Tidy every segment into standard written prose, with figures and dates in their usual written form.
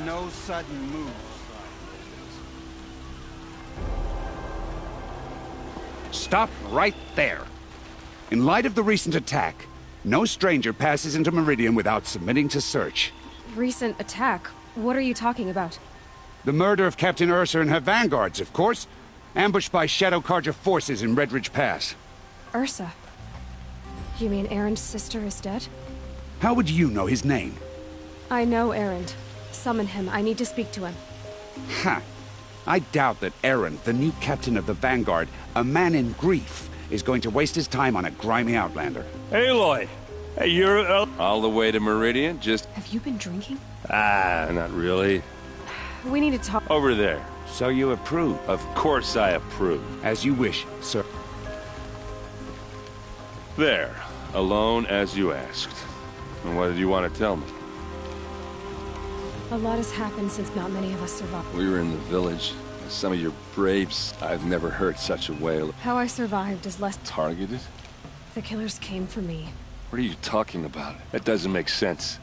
no sudden moves. Stop right there. In light of the recent attack, no stranger passes into Meridian without submitting to search. Recent attack? What are you talking about? The murder of Captain Ursa and her vanguards, of course. Ambushed by Shadow Carja forces in Redridge Pass. Ursa? You mean Erend's sister is dead? How would you know his name? I know Erend. Summon him. I need to speak to him. Ha! I doubt that Erend, the new captain of the Vanguard, a man in grief, is going to waste his time on a grimy outlander. Aloy! Hey, you're all the way to Meridian? Just... Have you been drinking? not really. We need to talk. Over there. So you approve? Of course I approve. As you wish, sir. There. Alone as you asked. And what did you want to tell me? A lot has happened since not many of us survived. We were in the village. Some of your braves. I've never heard such a wail. How I survived is less... Targeted? The killers came for me. What are you talking about? That doesn't make sense.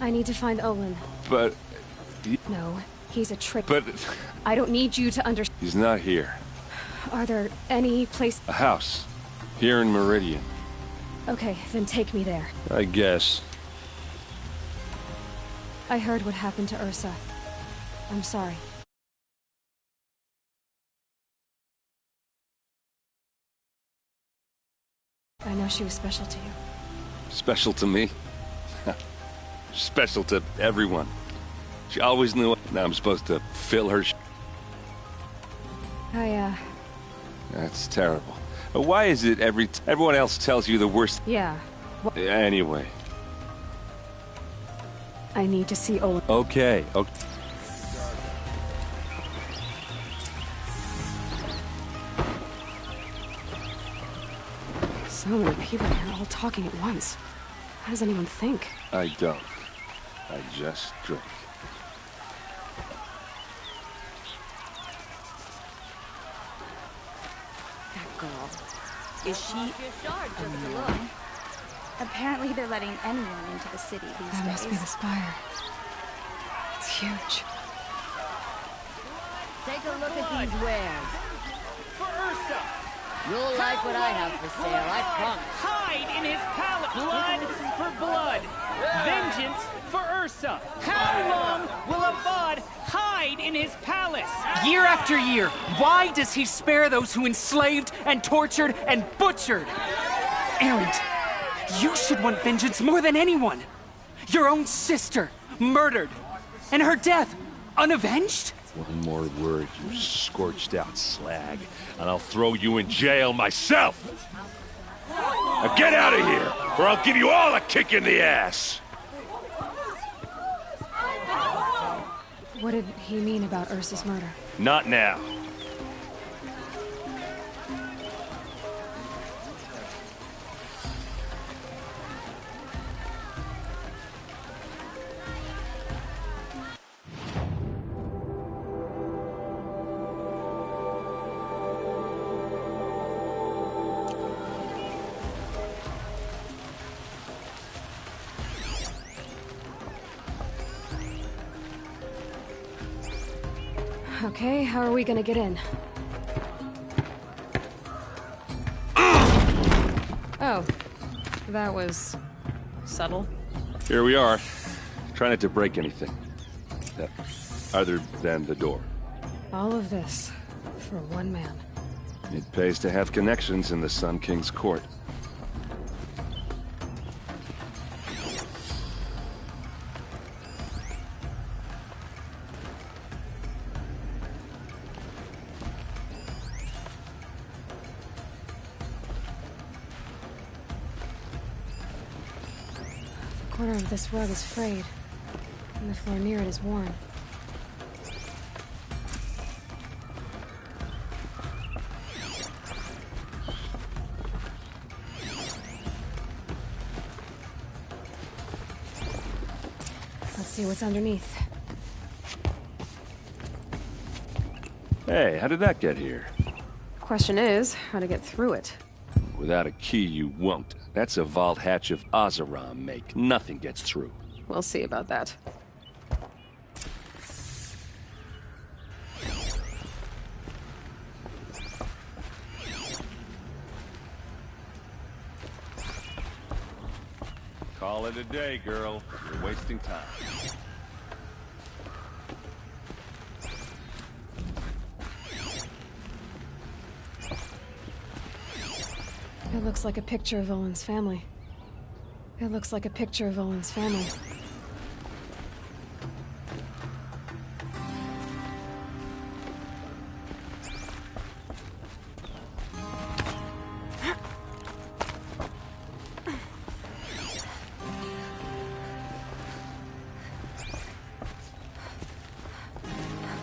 I need to find Olin. But... No, he's a trick. But... I don't need you to understand. He's not here. Are there any place... A house. Here in Meridian. Okay, then take me there. I guess. I heard what happened to Ursa. I'm sorry. I know she was special to you. Special to me? Special to everyone. She always knew. Now I'm supposed to fill her That's That's terrible. But why is it everyone else tells you the worst? Yeah. Anyway. I need to see Olin. Okay. So many people here all talking at once. How does anyone think? I don't. I just drink. That girl. Is she... Apparently they're letting anyone into the city these That days. must be the spire. It's huge. Take a look at these wares. For Ursa! You'll like what I have for sale, I promise. Hide in his palace. Blood for blood. Vengeance for Ursa. How long will Avad hide in his palace? Year after year, why does he spare those who enslaved and tortured and butchered? Erend, you should want vengeance more than anyone. Your own sister, murdered. And her death, unavenged? One more word, you scorched out slag, and I'll throw you in jail myself! Now get out of here, or I'll give you all a kick in the ass! What did he mean about Ursa's murder? Not now. Okay, how are we gonna get in? Oh, that was... subtle. Here we are. Try not to break anything. Other than the door. All of this for one man. It pays to have connections in the Sun King's court. The corner of this rug is frayed, and the floor near it is worn. Let's see what's underneath. Hey, how did that get here? Question is, how to get through it. Without a key, you won't. That's a vault hatch of Oseram make. Nothing gets through. We'll see about that. Call it a day, girl. You're wasting time. It looks like a picture of Olin's family. It looks like a picture of Olin's family.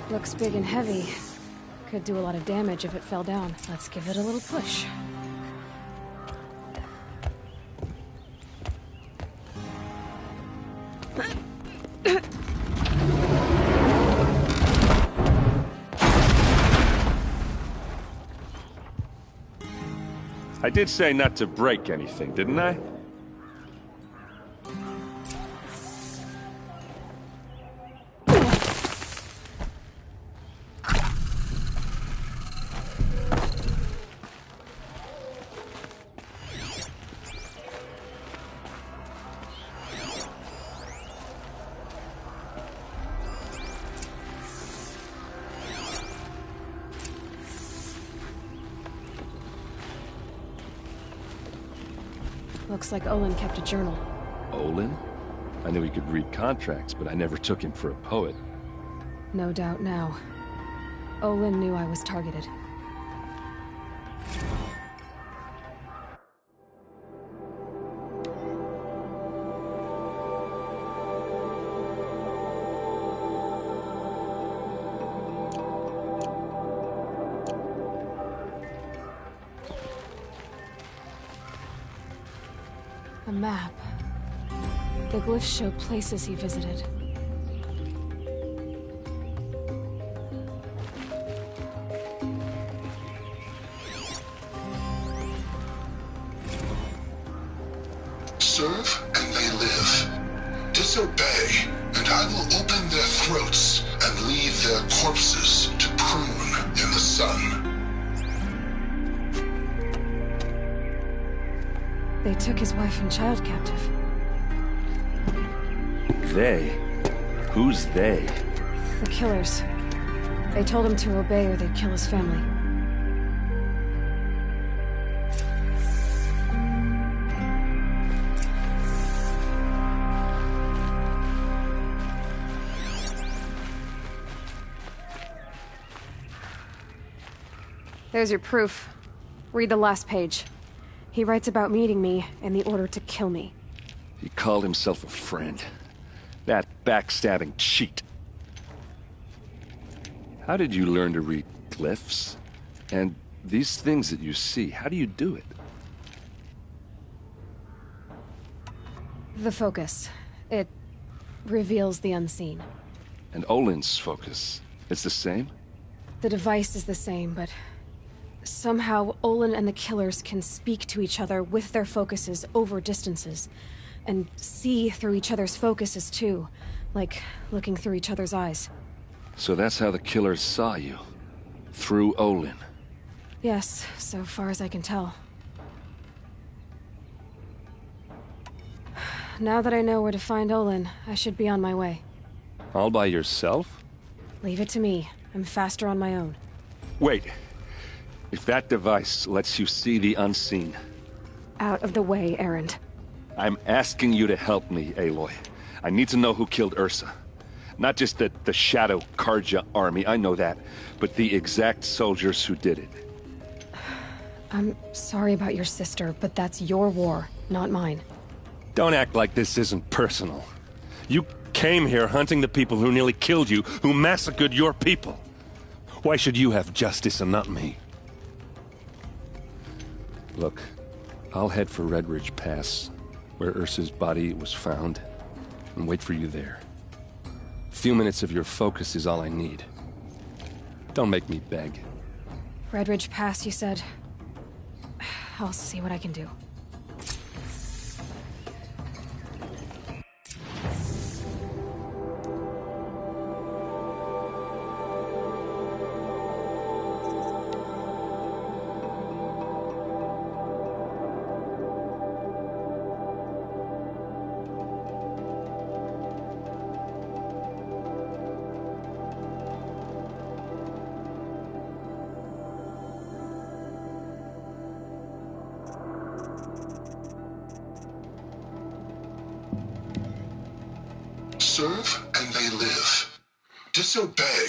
Looks big and heavy. Could do a lot of damage if it fell down. Let's give it a little push. I did say not to break anything, didn't I? Looks like Olin kept a journal. Olin? I knew he could read contracts, but I never took him for a poet. No doubt now. Olin knew I was targeted. A map. The glyphs show places he visited. Serve and they live. Disobey, and I will open their throats and leave their corpses to prune in the sun. They took his wife and child captive. They? Who's they? The killers. They told him to obey or they'd kill his family. There's your proof. Read the last page. He writes about meeting me and the order to kill me. He called himself a friend. That backstabbing cheat. How did you learn to read glyphs? And these things that you see, how do you do it? The focus. It reveals the unseen. And Olin's focus, it's the same? The device is the same, but somehow Olin and the killers can speak to each other with their focuses over distances. And see through each other's focuses, too. Like looking through each other's eyes. So that's how the killers saw you? Through Olin? Yes, so far as I can tell. Now that I know where to find Olin, I should be on my way. All by yourself? Leave it to me. I'm faster on my own. Wait. If that device lets you see the unseen... Out of the way, Erend. I'm asking you to help me, Aloy. I need to know who killed Ursa. Not just the Shadow Karja army, I know that, but the exact soldiers who did it. I'm sorry about your sister, but that's your war, not mine. Don't act like this isn't personal. You came here hunting the people who nearly killed you, who massacred your people. Why should you have justice and not me? Look, I'll head for Red Ridge Pass, where Ursa's body was found, and wait for you there. A few minutes of your focus is all I need. Don't make me beg. Red Ridge Pass, you said? I'll see what I can do. serve and they live. Disobey.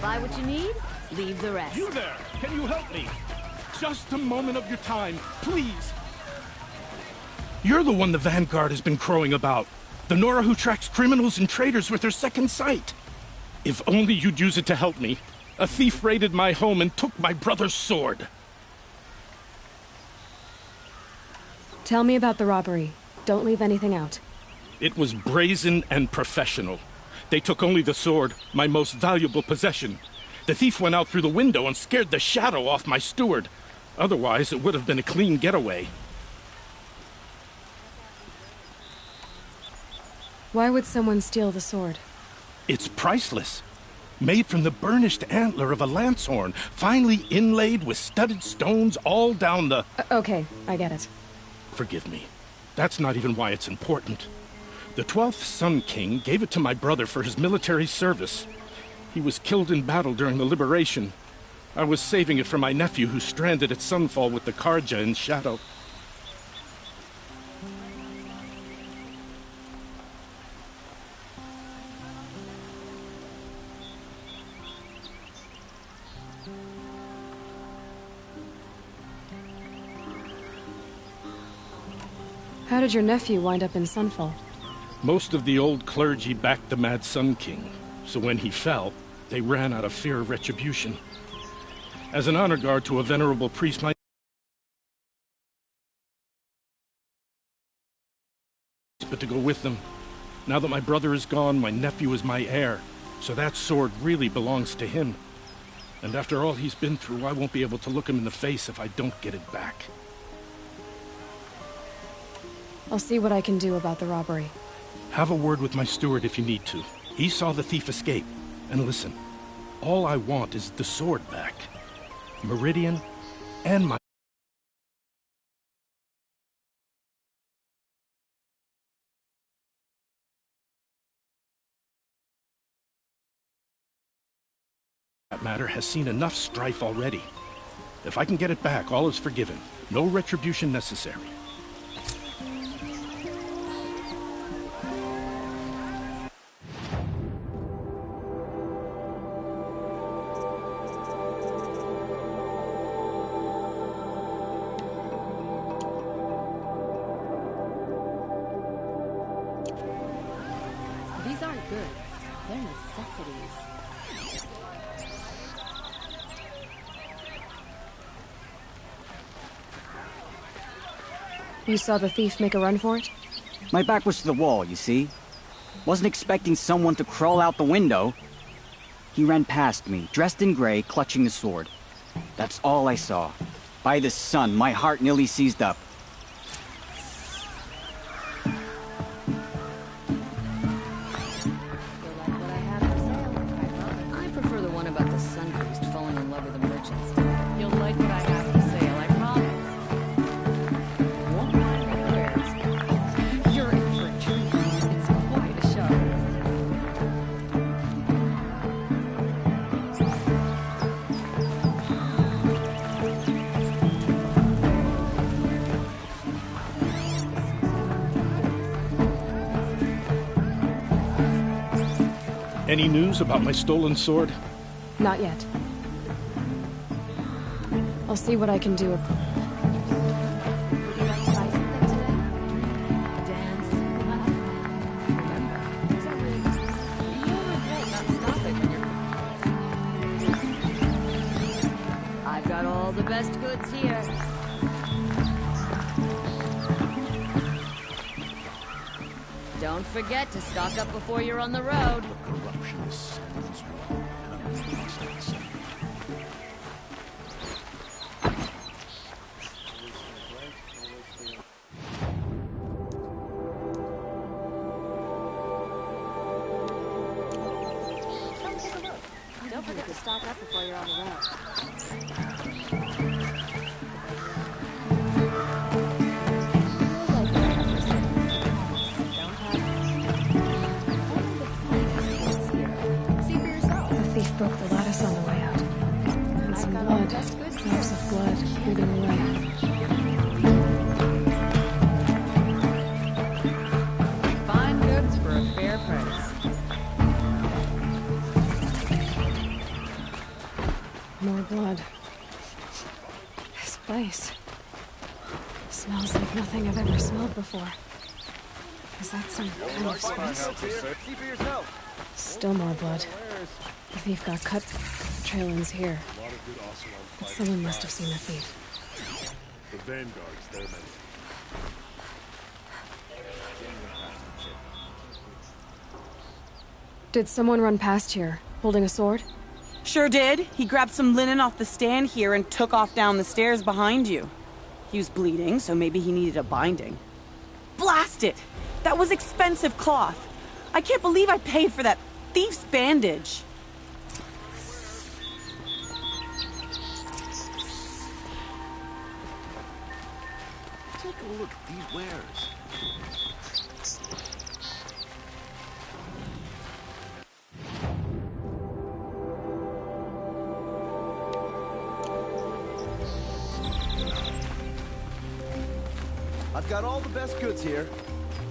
Buy what you need, leave the rest. You there! Can you help me? Just a moment of your time, please! You're the one the Vanguard has been crowing about. The Nora who tracks criminals and traitors with her second sight. If only you'd use it to help me. A thief raided my home and took my brother's sword. Tell me about the robbery. Don't leave anything out. It was brazen and professional. They took only the sword, my most valuable possession. The thief went out through the window and scared the shadow off my steward. Otherwise, it would have been a clean getaway. Why would someone steal the sword? It's priceless. Made from the burnished antler of a lancehorn, finely inlaid with studded stones all down the... Okay, I get it. Forgive me. That's not even why it's important. The 12th Sun King gave it to my brother for his military service. He was killed in battle during the liberation. I was saving it for my nephew who's stranded at Sunfall with the Karja in Shadow. How did your nephew wind up in Sunfall? Most of the old clergy backed the Mad Sun King, so when he fell, they ran out of fear of retribution. As an honor guard to a venerable priest, my but to go with them. Now that my brother is gone, my nephew is my heir, so that sword really belongs to him. And after all he's been through, I won't be able to look him in the face if I don't get it back. I'll see what I can do about the robbery. Have a word with my steward if you need to. He saw the thief escape. And listen, all I want is the sword back. Meridian, and my... that matter has seen enough strife already. If I can get it back, all is forgiven. No retribution necessary. These aren't goods. They're necessities. You saw the thief make a run for it? My back was to the wall, you see. Wasn't expecting someone to crawl out the window. He ran past me, dressed in gray, clutching the sword. That's all I saw. By the sun, my heart nearly seized up. I prefer the one about the sun priest falling in love with the merchants. You'll like what I have for sale, I promise. Won't mind my words. You're in for a treat. It's quite a show. Any news about my stolen sword? Not yet. I'll see what I can do. Would you like to buy something today? Dance? Remember, there's a ring. You'll regret not stopping when you're... All the best goods here. Don't forget to stock up before you're on the road. Corruption is Satan's role, and I'm against it. Don't forget to stock up before you're on the road. See for yourself. The thief broke the lattice on the way out. And some blood. Drops of blood leading away. Fine goods for a fair price. More blood. This place smells like nothing I've ever smelled before. Is that some kind of spice? See for yourself. Still more blood. The thief got cut. The trail ends here. But someone must have seen the thief. The Vanguard's their men. Did someone run past here, holding a sword? Sure did. He grabbed some linen off the stand here and took off down the stairs behind you. He was bleeding, so maybe he needed a binding. Blast it! That was expensive cloth. I can't believe I paid for that thief's bandage. Take a look at these wares. I've got all the best goods here.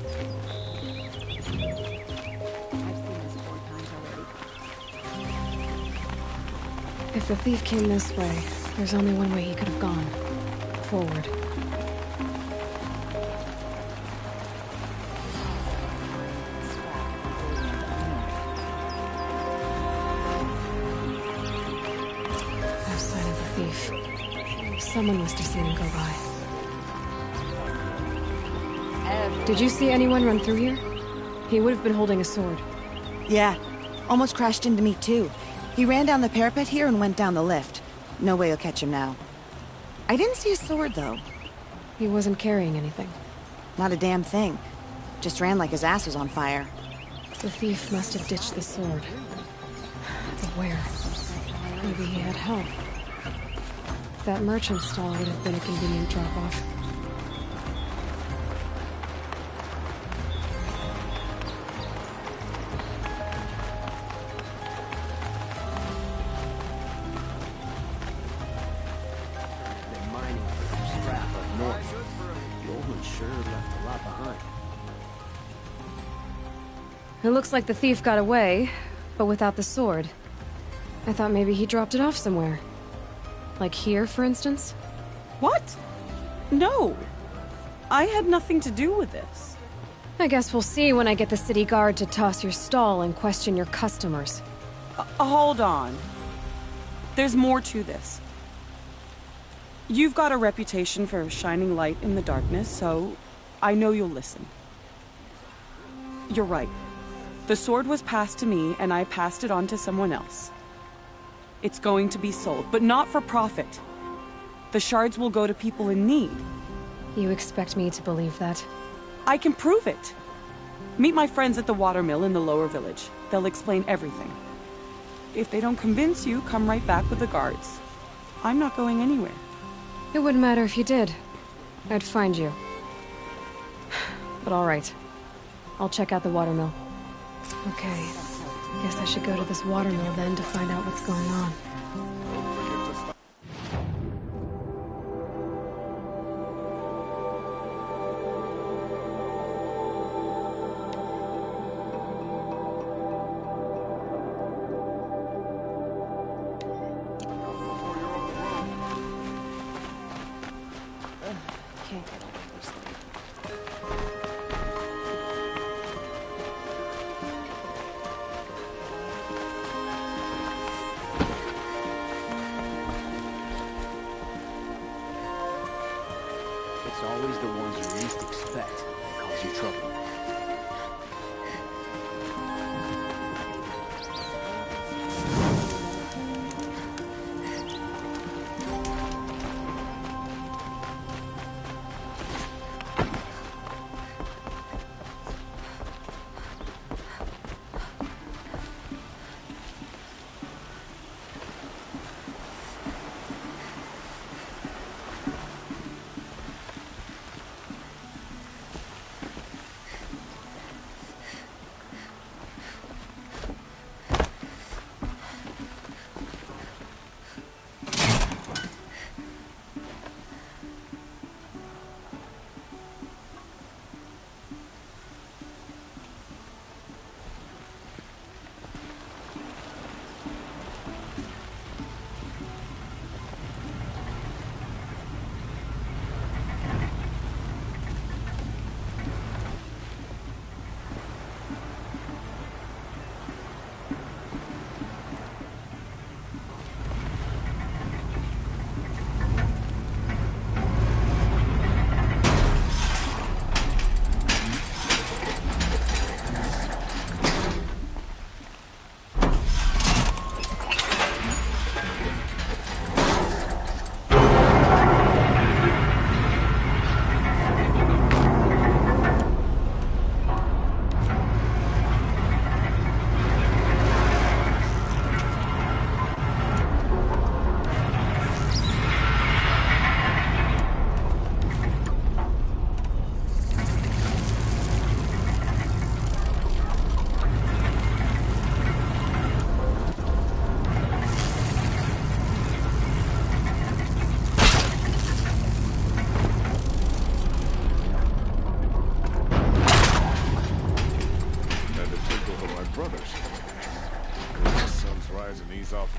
I've seen this 4 times already. If the thief came this way, there's only one way he could have gone. Forward. No sign of the thief. Someone must have seen him go by. Did you see anyone run through here? He would have been holding a sword. Yeah, almost crashed into me too. He ran down the parapet here and went down the lift. No way you'll catch him now. I didn't see a sword though. He wasn't carrying anything. Not a damn thing. Just ran like his ass was on fire. The thief must have ditched the sword. But where? Maybe he had help. That merchant stall would have been a convenient drop-off. They're mining for some scrap up north. The old one sure left a lot behind. It looks like the thief got away, but without the sword. I thought maybe he dropped it off somewhere. Like here, for instance? What? No. I had nothing to do with this. I guess we'll see when I get the city guard to toss your stall and question your customers. Hold on. There's more to this. You've got a reputation for shining light in the darkness, so I know you'll listen. You're right. The sword was passed to me, and I passed it on to someone else. It's going to be sold, but not for profit. The shards will go to people in need. You expect me to believe that? I can prove it. Meet my friends at the watermill in the lower village. They'll explain everything. If they don't convince you, come right back with the guards. I'm not going anywhere. It wouldn't matter if you did. I'd find you. But all right. I'll check out the watermill. Okay. Guess I should go to this watermill then to find out what's going on. It's always the ones you least expect that cause you trouble.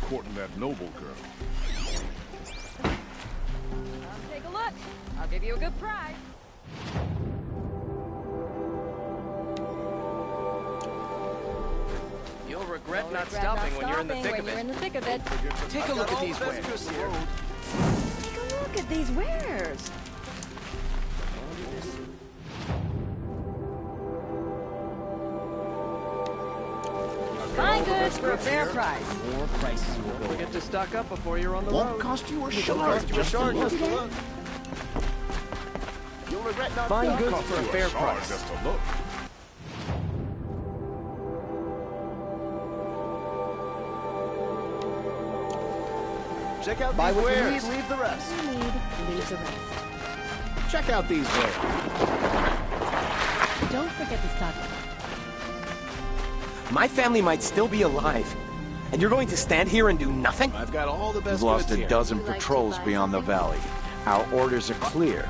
Courting that noble girl. Take a look. I'll give you a good prize. You'll regret not stopping when you're in the thick of it. Take a look at these wares. Take a look at these wares. Fine goods for a fair price. More prices will go. Forget to stock up before you're on the road. Won't cost you a shard. Just a look. You'll regret not fine goods for a fair price. Just a look. Check out Buy these what you wares. need, Leave the rest. Leave the rest. Check out these wares. Don't forget to stock up. My family might still be alive, and you're going to stand here and do nothing? I've got all the best We've lost goods a here. dozen patrols beyond the valley. Our orders are clear.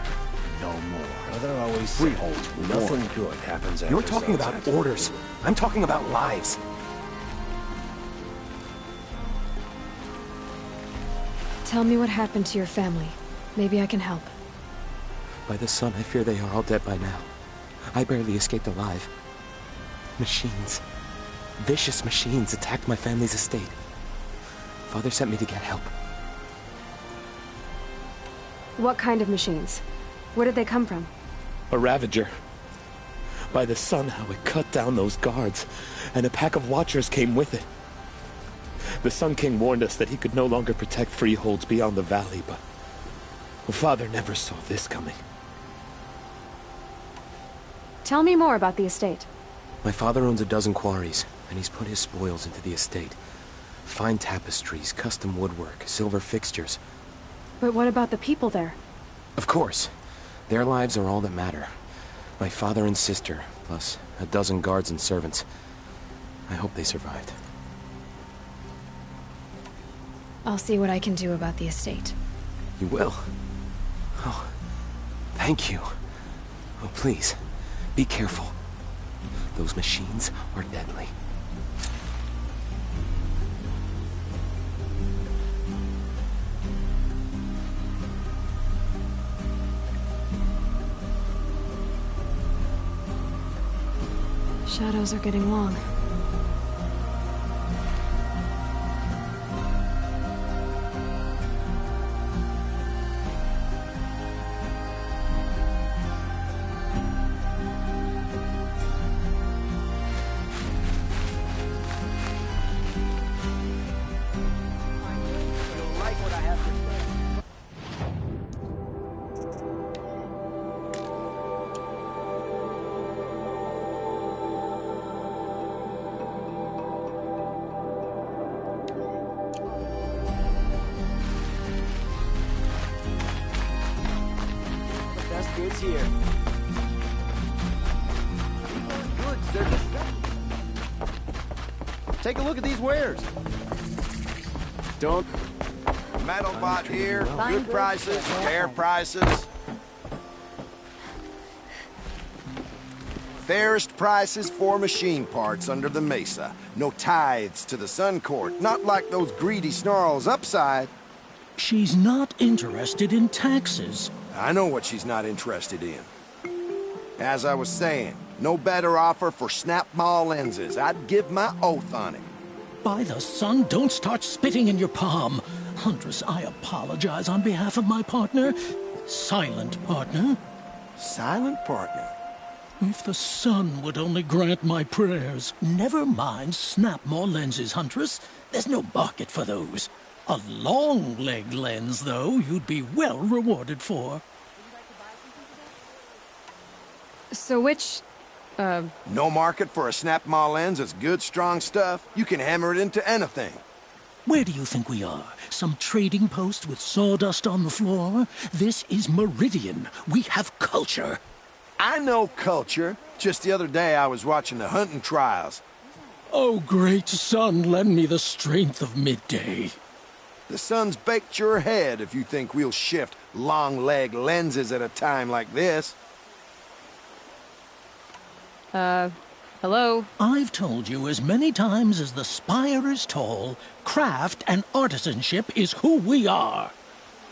No more. Brother always said, Freeholds nothing warned. good happens after You're talking sunset. about orders. I'm talking about lives. Tell me what happened to your family. Maybe I can help. By the sun, I fear they are all dead by now. I barely escaped alive. Machines. Vicious machines attacked my family's estate. Father sent me to get help. What kind of machines? Where did they come from? A Ravager. By the sun, how it cut down those guards, and a pack of Watchers came with it. The Sun King warned us that he could no longer protect freeholds beyond the valley, but Father never saw this coming. Tell me more about the estate. My father owns a dozen quarries, and he's put his spoils into the estate. Fine tapestries, custom woodwork, silver fixtures. But what about the people there? Of course. Their lives are all that matter. My father and sister, plus a dozen guards and servants. I hope they survived. I'll see what I can do about the estate. You will? Oh, thank you. Oh, please, be careful. Those machines are deadly. Shadows are getting long. like what I have to say. The best goods here. Goods, they're just... Take a look at these wares. Don't... Metal bot here, good prices, fair prices. Fairest prices for machine parts under the Mesa. No tithes to the Sun Court, not like those greedy snarls upside. She's not interested in taxes. I know what she's not interested in. As I was saying, no better offer for snap maw lenses. I'd give my oath on it. By the sun, don't start spitting in your palm. Huntress, I apologize on behalf of my partner. Silent partner. Silent partner? If the sun would only grant my prayers. Never mind snap maw lenses, Huntress. There's no market for those. A long leg lens, though, you'd be well rewarded for. So which... No market for a snap maw lens is good, strong stuff. You can hammer it into anything. Where do you think we are? Some trading post with sawdust on the floor? This is Meridian. We have culture. I know culture. Just the other day I was watching the hunting trials. Oh, great sun, lend me the strength of midday. The sun's baked your head if you think we'll shift long leg lenses at a time like this. Hello? I've told you as many times as the spire is tall, craft and artisanship is who we are.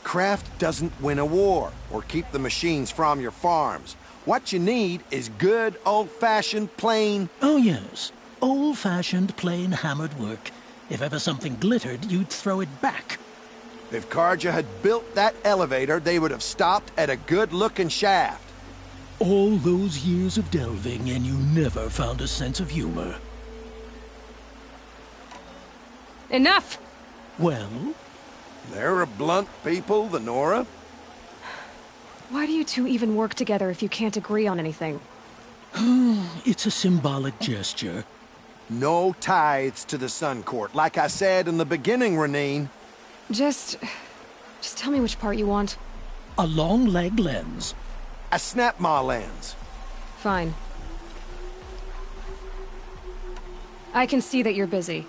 Craft doesn't win a war or keep the machines from your farms. What you need is good, old-fashioned, plain... Oh, yes. Old-fashioned, plain hammered work. If ever something glittered, you'd throw it back. If Carja had built that elevator, they would have stopped at a good-looking shaft. All those years of delving, and you never found a sense of humor. Enough! Well? They're a blunt people, the Nora. Why do you two even work together if you can't agree on anything? It's a symbolic gesture. No tithes to the Sun Court, like I said in the beginning, Renine. Just tell me which part you want. A long leg lens. A snap maw lens. Fine. I can see that you're busy.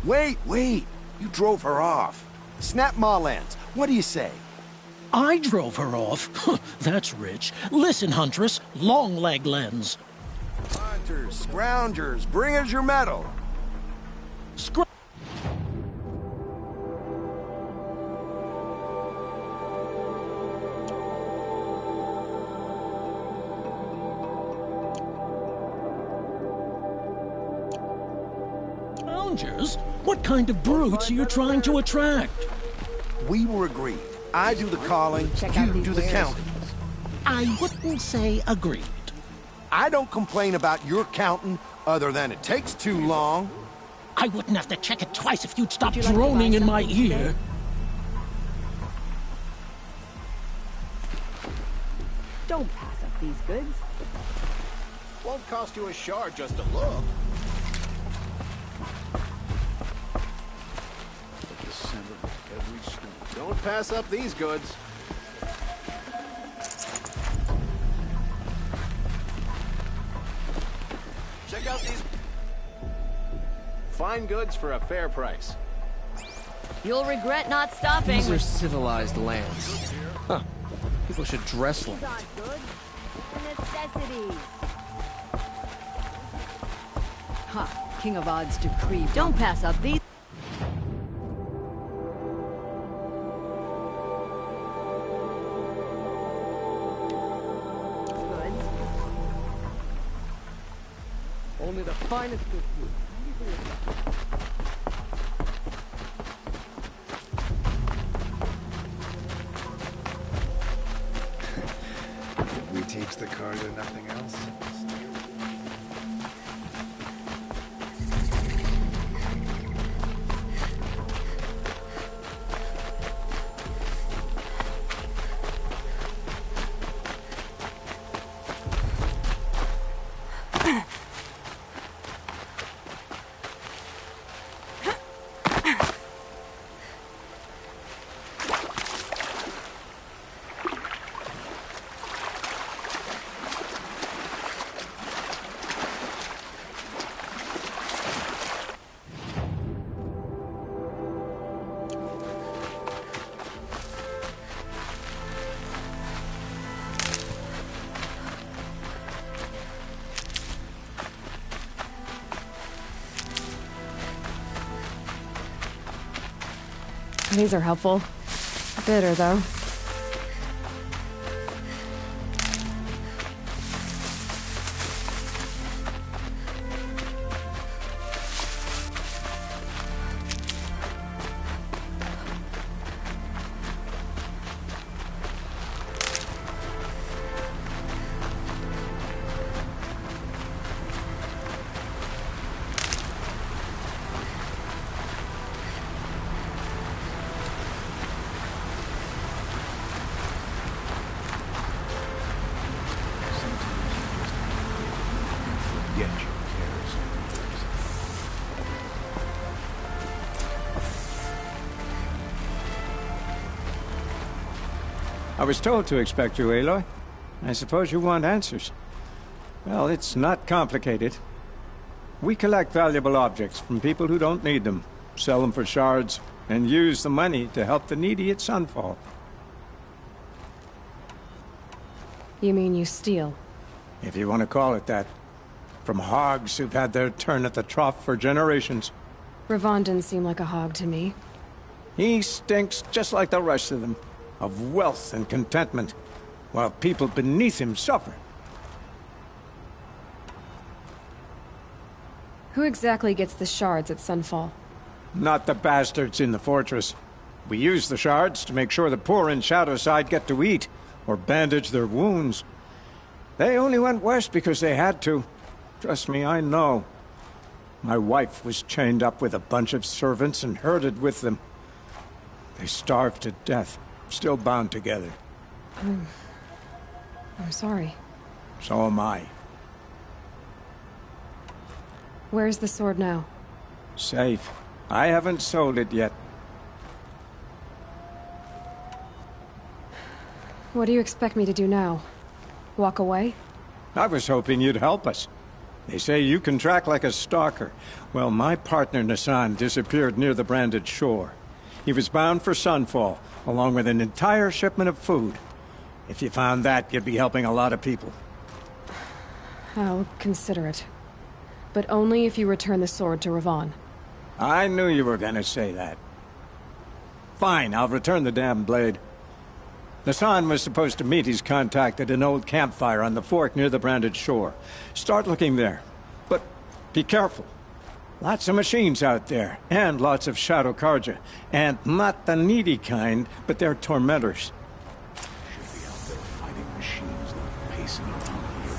Wait. You drove her off. Snap maw lens. What do you say? I drove her off? That's rich. Listen, Huntress. Long leg lens. Hunters, scroungers, bring us your metal. Scroungers? What kind of brutes are you trying to attract? We were agreed. I do the calling, you do the counting. I wouldn't say agreed. I don't complain about your counting, other than it takes too long. I wouldn't have to check it twice if you'd stop droning in my ear. Don't pass up these goods. Won't cost you a shard just to look. The center of every stone. Don't pass up these goods. Check out these fine goods for a fair price. You'll regret not stopping. These are civilized lands. Huh. People should dress like it. Necessities. Ha! King of Odd's decree. Don't pass up these. Only the finest goods. Did we teach the Carja nothing else? These are helpful. Bitter, though. Get your cares. I was told to expect you, Aloy. I suppose you want answers. Well, it's not complicated. We collect valuable objects from people who don't need them, sell them for shards, and use the money to help the needy at Sunfall. You mean you steal? If you want to call it that. From hogs who've had their turn at the trough for generations. Ravon didn't seem like a hog to me. He stinks just like the rest of them, of wealth and contentment, while people beneath him suffer. Who exactly gets the shards at Sunfall? Not the bastards in the fortress. We use the shards to make sure the poor in Shadowside get to eat, or bandage their wounds. They only went west because they had to. Trust me, I know. My wife was chained up with a bunch of servants and herded with them. They starved to death, still bound together. I'm sorry. So am I. Where's the sword now? Safe. I haven't sold it yet. What do you expect me to do now? Walk away? I was hoping you'd help us. They say you can track like a stalker. Well, my partner Nassan disappeared near the branded shore. He was bound for Sunfall, along with an entire shipment of food. If you found that, you'd be helping a lot of people. I'll consider it. But only if you return the sword to Ravon. I knew you were gonna say that. Fine, I'll return the damn blade. Nassan was supposed to meet his contact at an old campfire on the fork near the branded shore. Start looking there. But be careful. Lots of machines out there, and lots of Shadow Karja. And not the needy kind, but they're tormentors. Should be out there fighting machines, not pacing around here.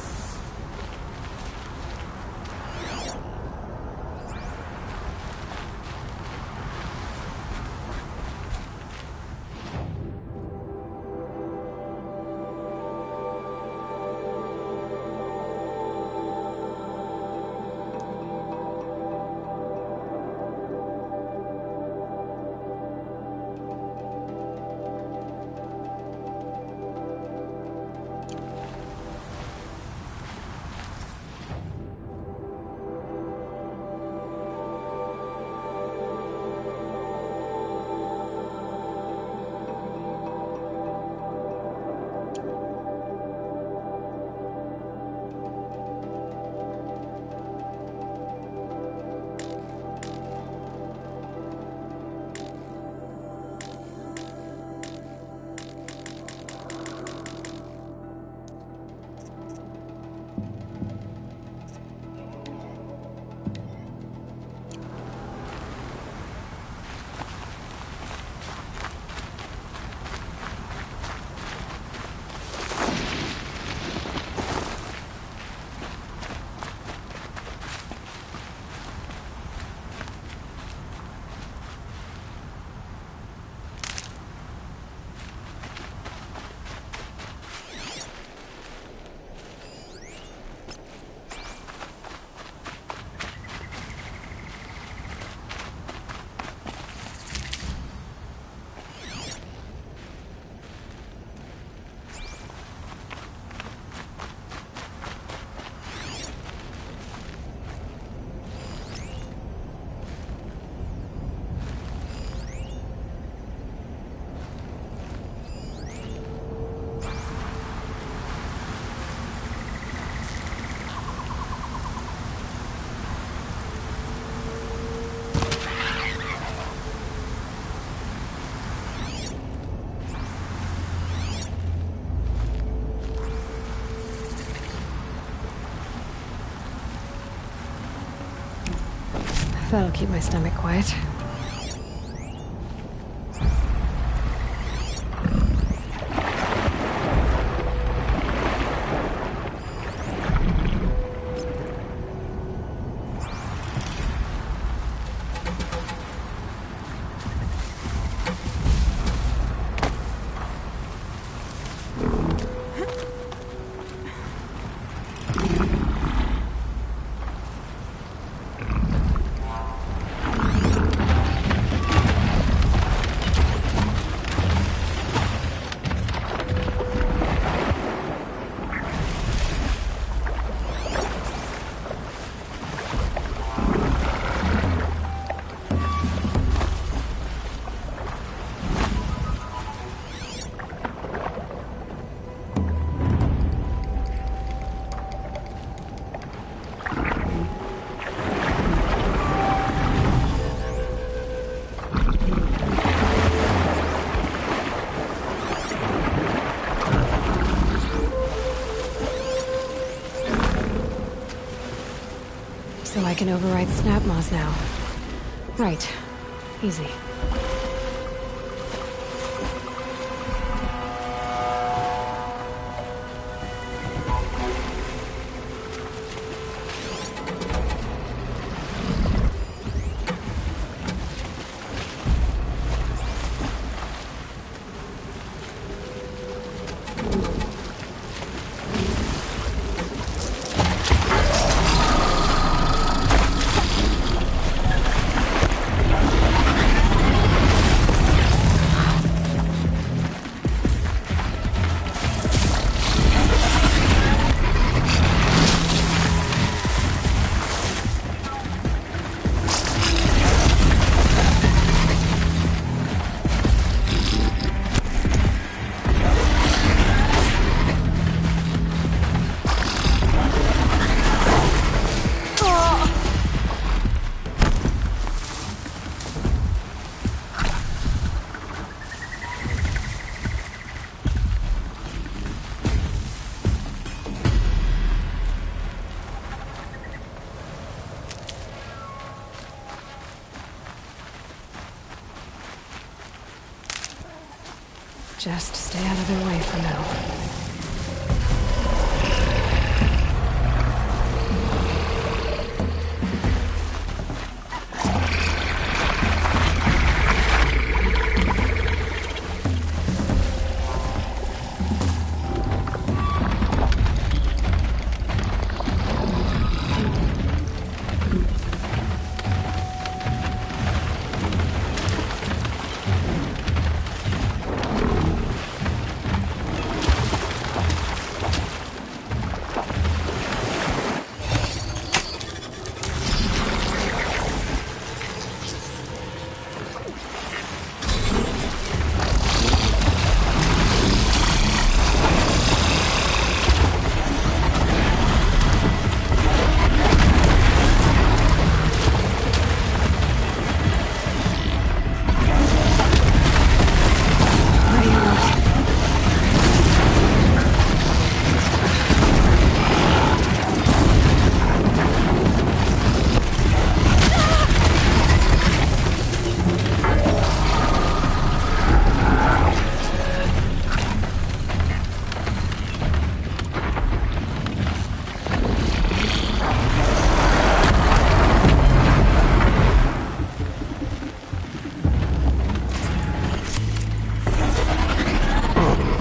That'll keep my stomach quiet. So I can override Snapmaws now. Right. Easy. Just stay out of their way for now.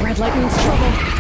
Red Lightning's trouble.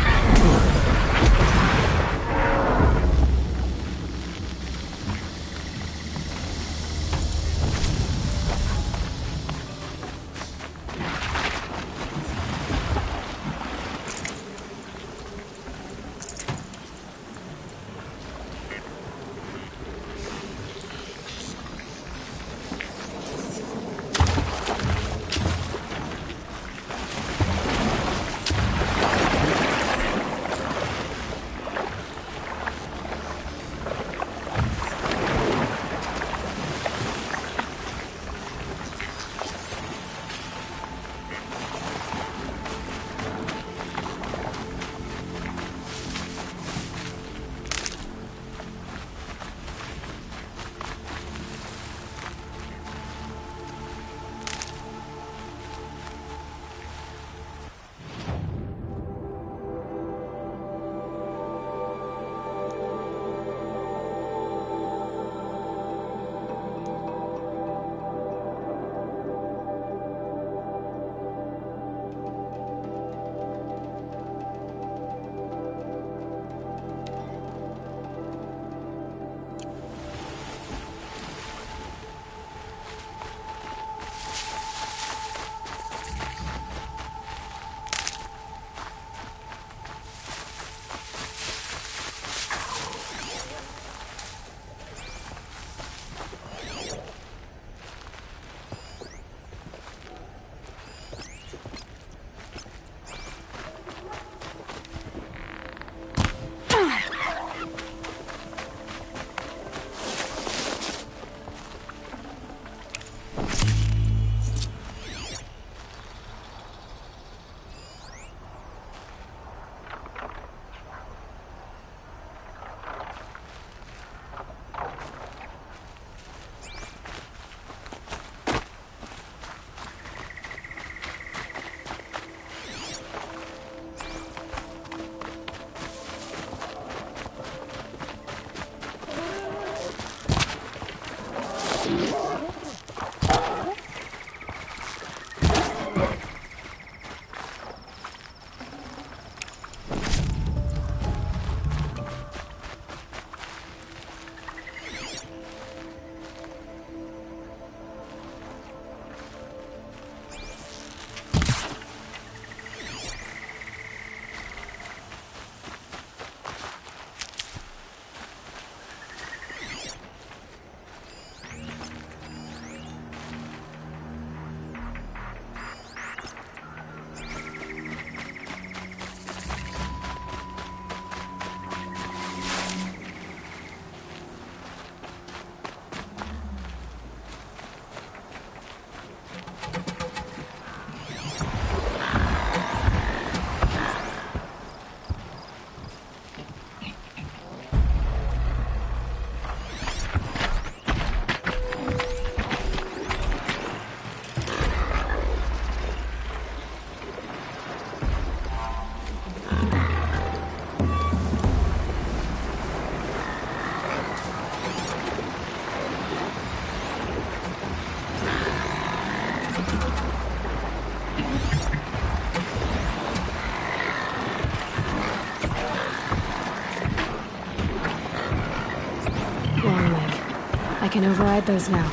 can override those now.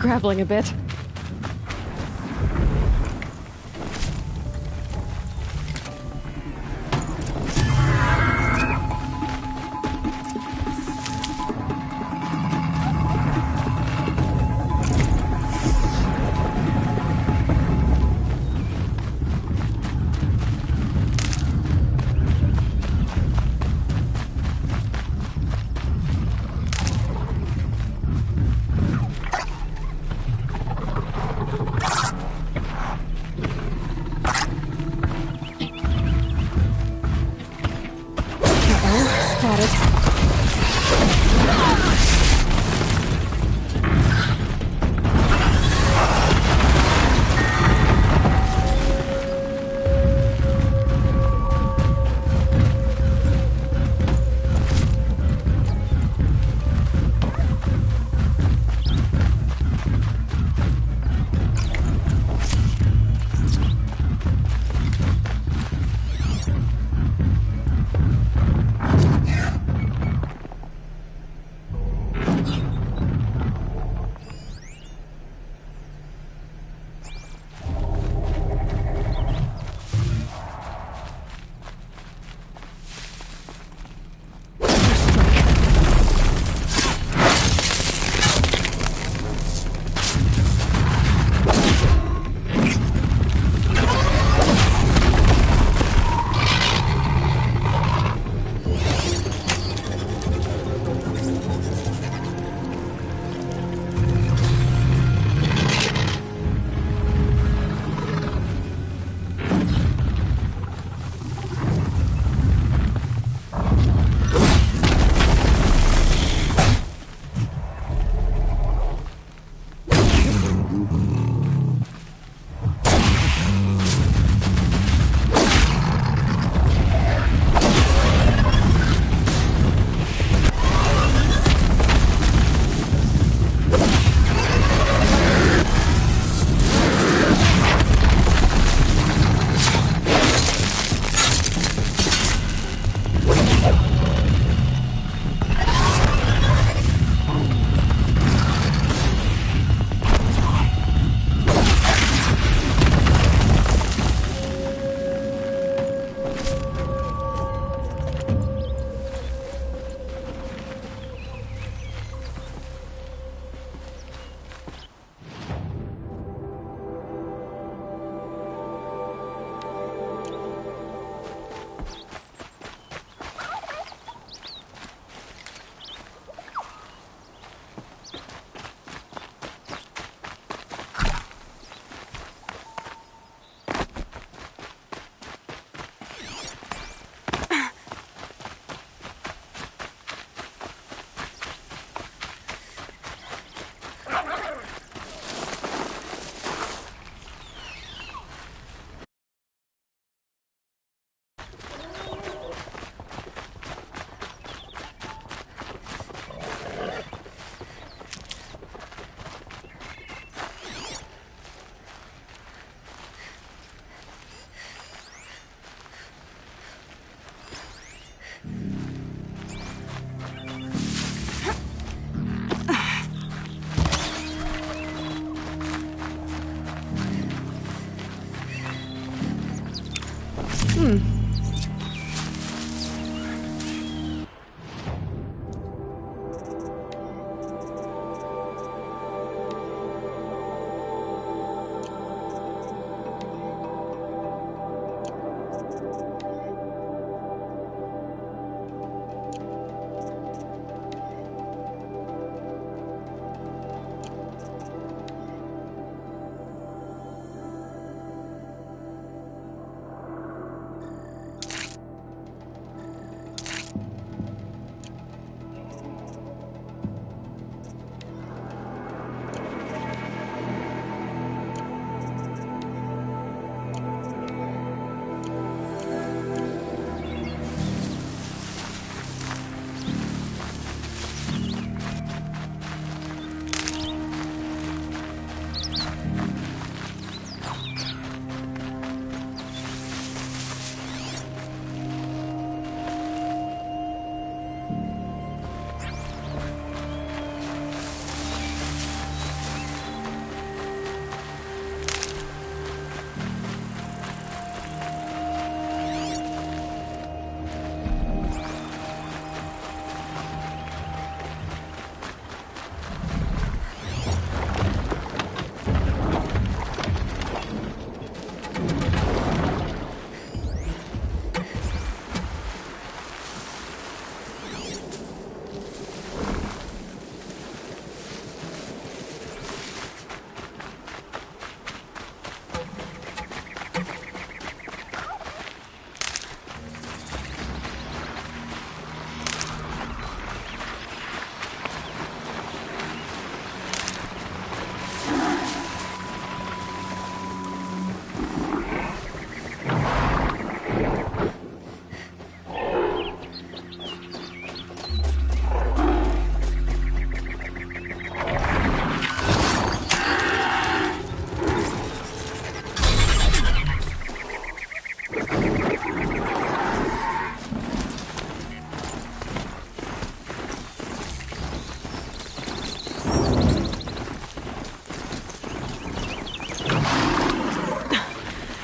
Scrabbling a bit.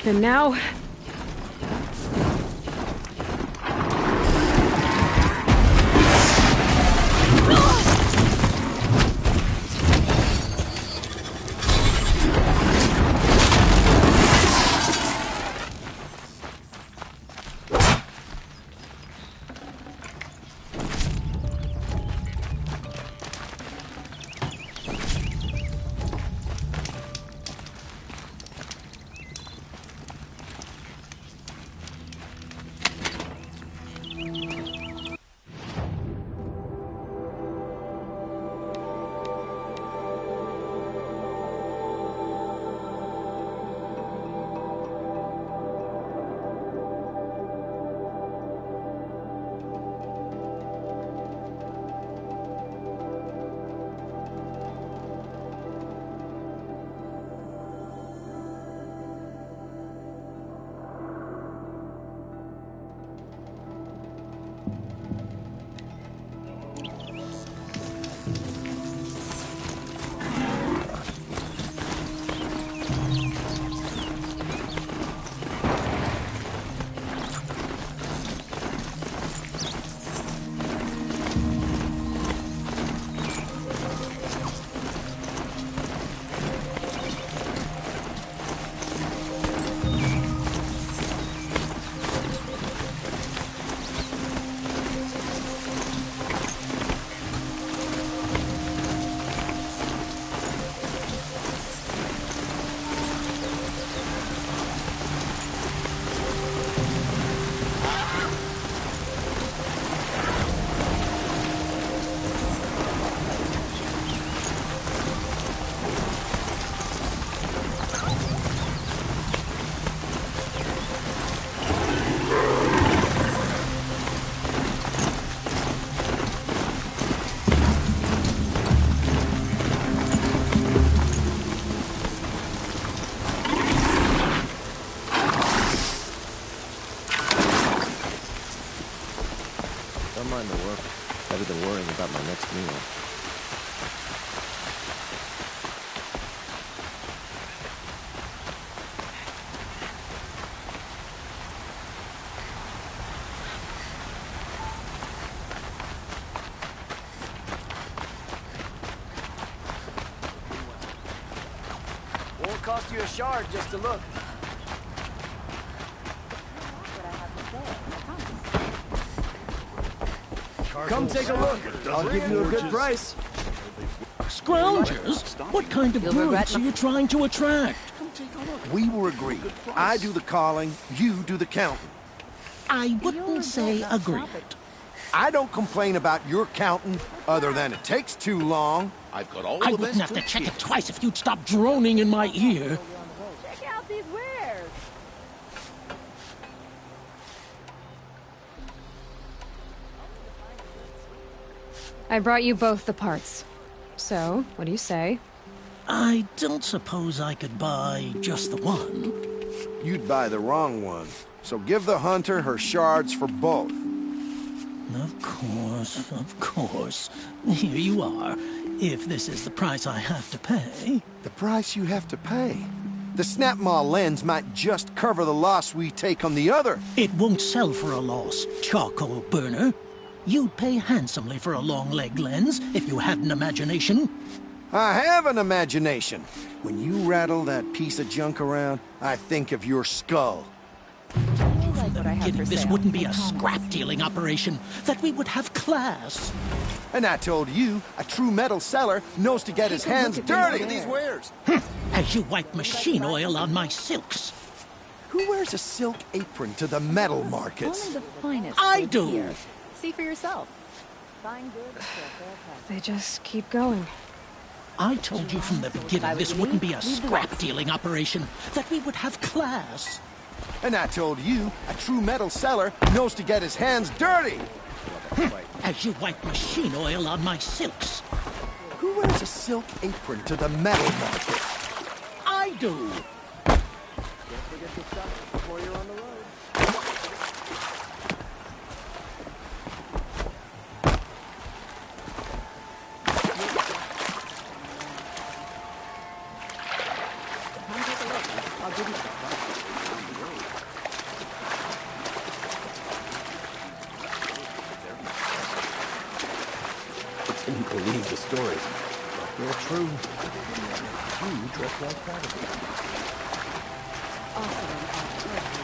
And now... Don't mind the work. Better than worrying about my next meal. Won't cost you a shard just to look. Come take a look. I'll give you a good price. Scroungers? What kind of brutes are you trying to attract? We were agreed. I do the calling, you do the counting. I wouldn't say agreed. I don't complain about your counting, other than it takes too long. I've got all I wouldn't have to check it twice if you'd stop droning in my ear. Check out these wares. I brought you both the parts. So, what do you say? I don't suppose I could buy just the one. You'd buy the wrong one. So give the hunter her shards for both. Of course, of course. Here you are, if this is the price I have to pay. The price you have to pay? The Snapmaw lens might just cover the loss we take on the other. It won't sell for a loss, charcoal burner. You'd pay handsomely for a long-leg lens if you had an imagination. I have an imagination. When you rattle that piece of junk around, I think of your skull. From the beginning, this wouldn't be a scrap-dealing operation, that we would have class. And I told you, a true metal seller knows to get his hands dirty. Look at these wares. As you wipe machine oil on my silks. Who wears a silk apron to the metal markets? One of the finest. I do. Here. See for yourself. Fine goods. They just keep going. I told you from the beginning this wouldn't be a scrap-dealing operation, that we would have class. And I told you, a true metal seller knows to get his hands dirty. As you wipe machine oil on my silks. Who wears a silk apron to the metal market? I do. Don't forget to stop before you're on the road. Come take a look. I'll give you some. the stories, but they're true. You dress like that. Also,